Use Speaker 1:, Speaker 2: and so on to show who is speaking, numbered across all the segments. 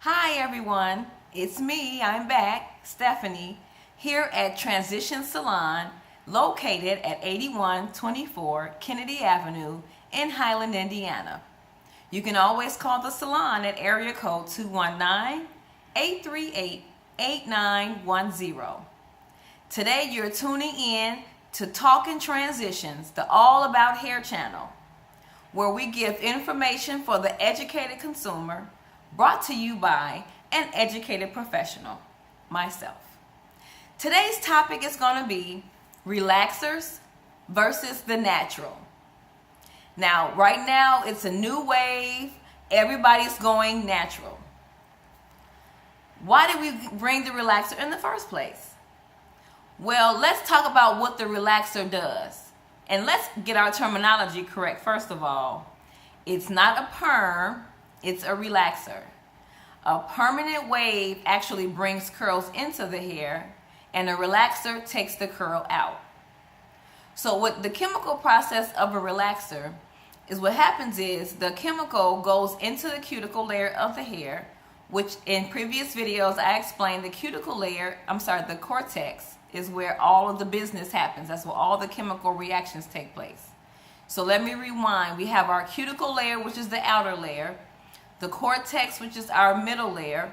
Speaker 1: Hi everyone, it's me, I'm back, Stephanie, here at Transition Salon, located at 8124 Kennedy Avenue in Highland, Indiana. You can always call the salon at area code 219-838-8910. Today you're tuning in to Talking Transitions, the All About Hair channel, where we give information for the educated consumer, brought to you by an educated professional, myself. Today's topic is going to be relaxers versus the natural. Now, right now, it's a new wave. Everybody's going natural. Why did we bring the relaxer in the first place? Well, let's talk about what the relaxer does. And let's get our terminology correct first of all. It's not a perm, it's a relaxer. A permanent wave actually brings curls into the hair, and a relaxer takes the curl out. So what the chemical process of a relaxer is, what happens is the chemical goes into the cuticle layer of the hair, which in previous videos I explained the the cortex is where all of the business happens. That's where all the chemical reactions take place. So let me rewind. We have our cuticle layer, which is the outer layer, the cortex, which is our middle layer,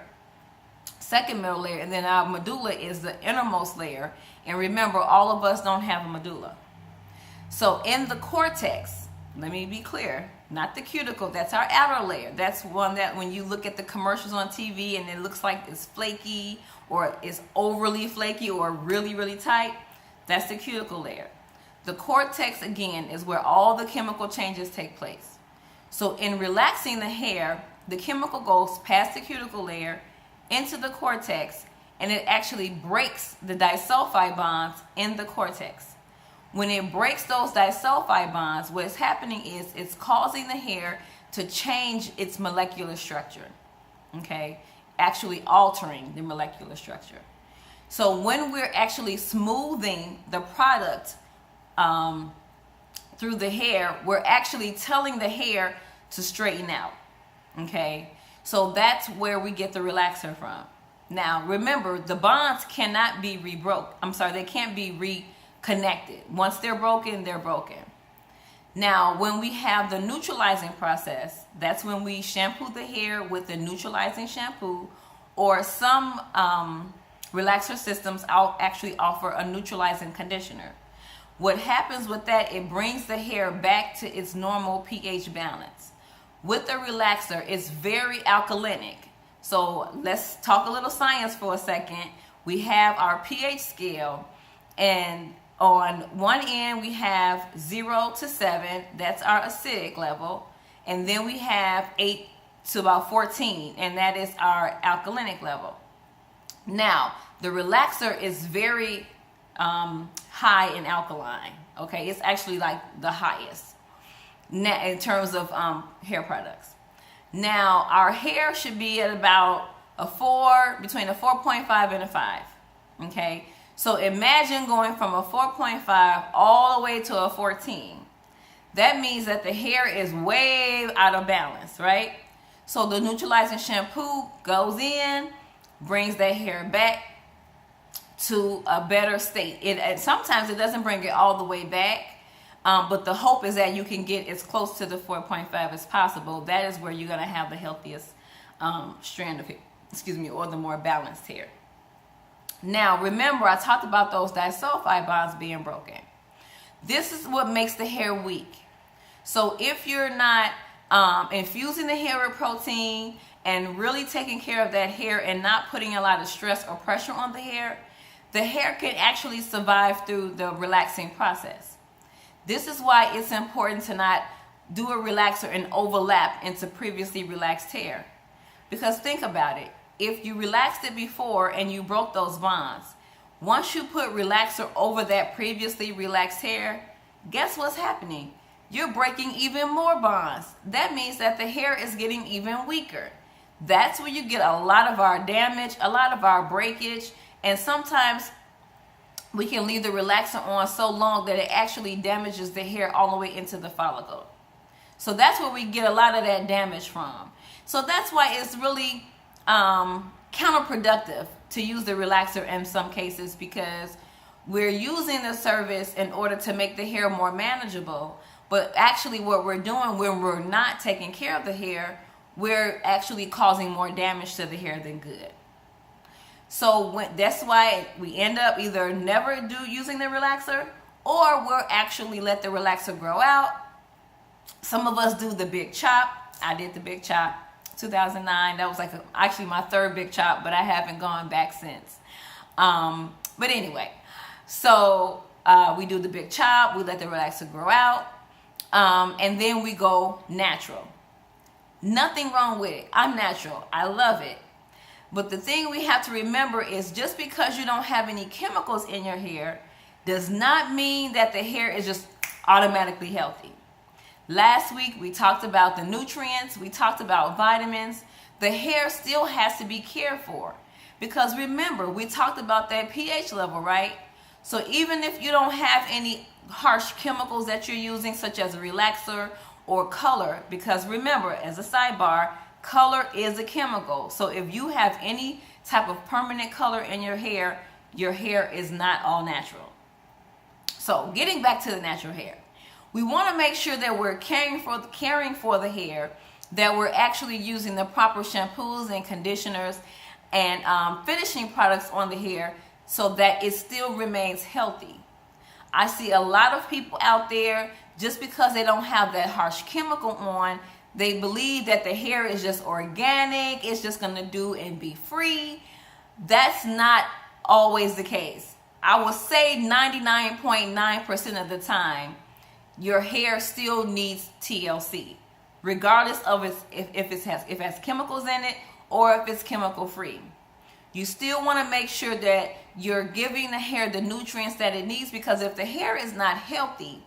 Speaker 1: second middle layer, and then our medulla is the innermost layer. And remember, all of us don't have a medulla. So in the cortex, let me be clear, not the cuticle, that's our outer layer. That's one that when you look at the commercials on TV and it looks like it's flaky or it's overly flaky or really, really tight, that's the cuticle layer. The cortex, again, is where all the chemical changes take place. So in relaxing the hair, the chemical goes past the cuticle layer into the cortex, and it actually breaks the disulfide bonds in the cortex. When it breaks those disulfide bonds, what's happening is it's causing the hair to change its molecular structure, okay? Actually altering the molecular structure. So when we're actually smoothing the product through the hair, we're actually telling the hair to straighten out, okay? So that's where we get the relaxer from. Now, remember, the bonds cannot be they can't be reconnected. Once they're broken, they're broken. Now, when we have the neutralizing process, that's when we shampoo the hair with the neutralizing shampoo, or some relaxer systems actually offer a neutralizing conditioner. What happens with that, it brings the hair back to its normal pH balance. With the relaxer, it's very alkalinic. So let's talk a little science for a second. We have our pH scale, and on one end we have 0 to 7, that's our acidic level, and then we have 8 to about 14, and that is our alkalinic level. Now, the relaxer is very high in alkaline, okay? It's actually like the highest in terms of hair products. Now, our hair should be at about between a 4.5 and a 5, okay? So imagine going from a 4.5 all the way to a 14. That means that the hair is way out of balance, right? So the neutralizing shampoo goes in, brings that hair back to a better state. Sometimes it doesn't bring it all the way back, but the hope is that you can get as close to the 4.5 as possible. That is where you're going to have the healthiest strand of hair, or the more balanced hair. Now, remember, I talked about those disulfide bonds being broken. This is what makes the hair weak. So if you're not infusing the hair with protein and really taking care of that hair and not putting a lot of stress or pressure on the hair can actually survive through the relaxing process. This is why it's important to not do a relaxer and overlap into previously relaxed hair. Because think about it. If you relaxed it before and you broke those bonds, once you put relaxer over that previously relaxed hair, guess what's happening? You're breaking even more bonds. That means that the hair is getting even weaker. That's where you get a lot of our damage, a lot of our breakage, and sometimes we can leave the relaxer on so long that it actually damages the hair all the way into the follicle. So that's where we get a lot of that damage from. So that's why it's really counterproductive to use the relaxer in some cases, because we're using the service in order to make the hair more manageable. But actually what we're doing when we're not taking care of the hair, we're actually causing more damage to the hair than good. So that's why we end up either never using the relaxer, or we'll actually let the relaxer grow out. Some of us do the big chop. I did the big chop 2009. That was like actually my third big chop, but I haven't gone back since. But anyway, so we do the big chop, we let the relaxer grow out, and then we go natural. Nothing wrong with it. I'm natural. I love it. But the thing we have to remember is, just because you don't have any chemicals in your hair does not mean that the hair is just automatically healthy. Last week we talked about the nutrients, we talked about vitamins. The hair still has to be cared for, because remember, we talked about that pH level, right? So even if you don't have any harsh chemicals that you're using, such as a relaxer or color, because remember, as a sidebar, color is a chemical. So if you have any type of permanent color in your hair is not all natural. So getting back to the natural hair, we want to make sure that we're caring for the hair, that we're actually using the proper shampoos and conditioners and finishing products on the hair so that it still remains healthy. I see a lot of people out there, just because they don't have that harsh chemical on, they believe that the hair is just organic, it's just going to do and be free. That's not always the case. I would say 99.9% of the time, your hair still needs TLC, regardless of if it has chemicals in it or if it's chemical free. You still want to make sure that you're giving the hair the nutrients that it needs, because if the hair is not healthy,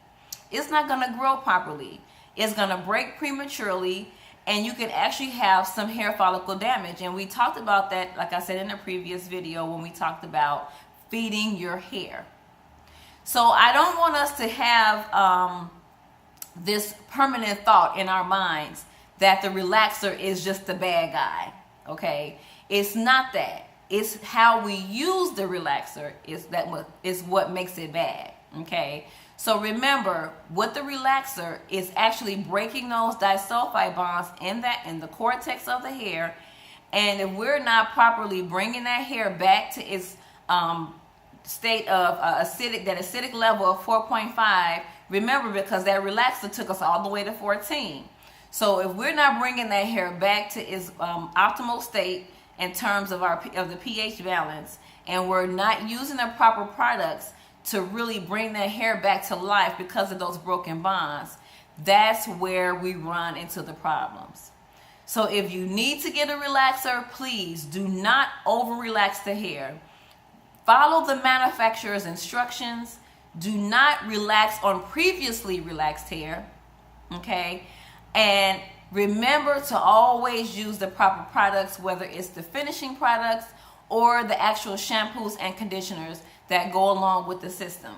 Speaker 1: it's not going to grow properly. It's going to break prematurely, and you can actually have some hair follicle damage. And we talked about that, like I said in a previous video, when we talked about feeding your hair. So I don't want us to have this permanent thought in our minds that the relaxer is just the bad guy, okay? It's not that. It's how we use the relaxer is what makes it bad, okay? So remember, with the relaxer, is actually breaking those disulfide bonds in the cortex of the hair. And if we're not properly bringing that hair back to its state of acidic level of 4.5, remember, because that relaxer took us all the way to 14. So if we're not bringing that hair back to its optimal state in terms of the pH balance, and we're not using the proper products to really bring that hair back to life because of those broken bonds, that's where we run into the problems. So if you need to get a relaxer, please do not over relax the hair. Follow the manufacturer's instructions. Do not relax on previously relaxed hair, okay? And remember to always use the proper products, whether it's the finishing products or the actual shampoos and conditioners that go along with the system.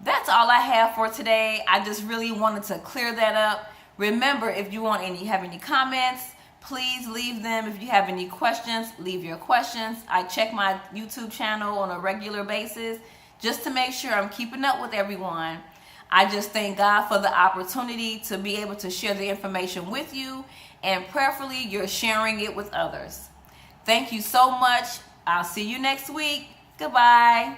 Speaker 1: That's all I have for today. I just really wanted to clear that up. Remember, if you have any comments, please leave them. If you have any questions, leave your questions. I check my YouTube channel on a regular basis just to make sure I'm keeping up with everyone. I just thank God for the opportunity to be able to share the information with you, and prayerfully you're sharing it with others. Thank you so much. I'll see you next week. Goodbye.